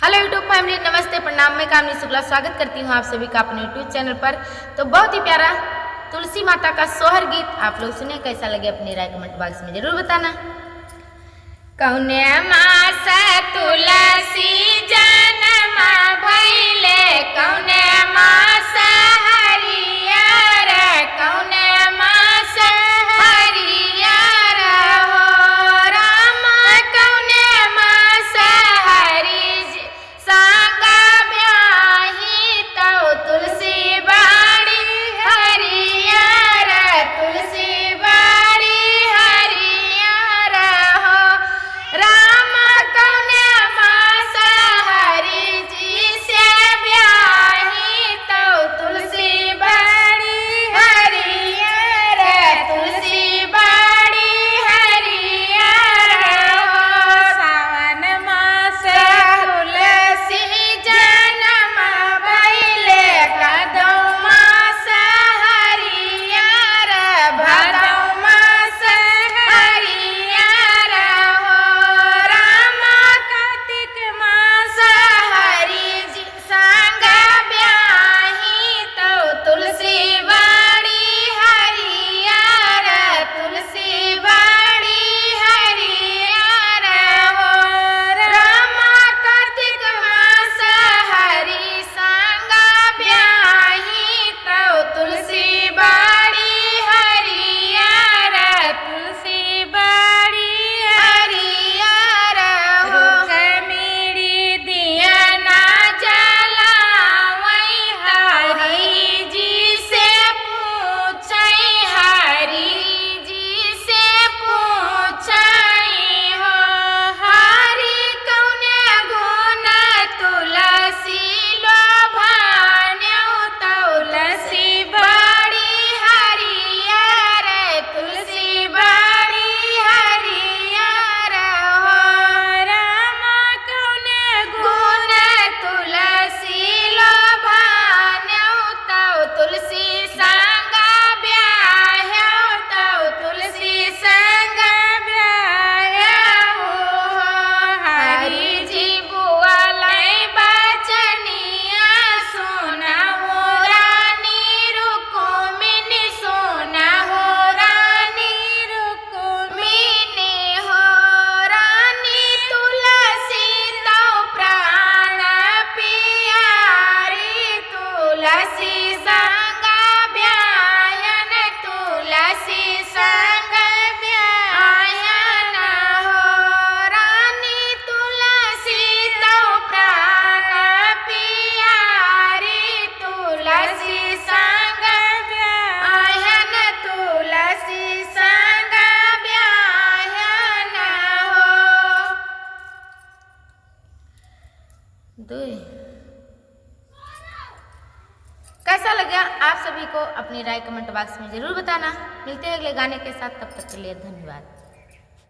Hello YouTube family, नमस्ते, प्रणाम। मैं कामनी शुक्ला स्वागत करती हूँ आप सभी का अपने यूट्यूब चैनल पर। तो बहुत ही प्यारा तुलसी माता का सोहर गीत आप लोग सुने, कैसा लगे अपनी राय कमेंट बॉक्स में जरूर बताना। कौने मास तुलसी जनमा भइले, कौने मास हरियर, कौने मास हरियर हो राम, कौने मास हरि सांगा ब्याही तौ तुलसी बाड़ी हरियर, तुलसी बाड़ी हरियर हो राम, कौने मास हरि जी से ब्याही तौ तुलसी बाड़ी हरियर, तुलसी बाड़ी हरियर हो। सावन मास तुलसी जन्म भइले, भादौ मास हरियर, भादौ मास हरियर हो राम, कार्तिक मास हरि जी संग ब्याही तौ तुलसी बाड़ी हरियर, तुलसी बाड़ी हरियर हो राम, कार्तिक मास हरि संग ब्याही तौ तुलसी बाड़ी हरियर, तुलसी बाड़ी हरियर हो। रुक्मिणी दिया ना जलावई, हरि जी से पूछई, हरि जी से पूछई हो, हरि कौने गुण तुलसी लोभान्यौ, तुलसी बाड़ी हरियर, तुलसी बाड़ी हरियर हो राम, कौने गुण तुलसी लोभान्यौ, तौ तुलसी संग ब्याह्यौ, तौ तुलसी संग ब्याह्यौ हो। हरि जी बुआलै बचनिया, सुनहु रानी रुक्मिणी, सुनहु रानी रुक्मिणी हो रानी, तुलसी तौ प्राण पियारी, तुलसी संग ब्याहन, तुलसी संग ब्याहन हो रानी, तुलसी तौ प्राण पियारी, तुलसी संग ब्याहन, तुलसी संग ब्याहन हो। कैसा लगा आप सभी को अपनी राय कमेंट बॉक्स में जरूर बताना। मिलते हैं अगले गाने के साथ, तब तक के लिए धन्यवाद।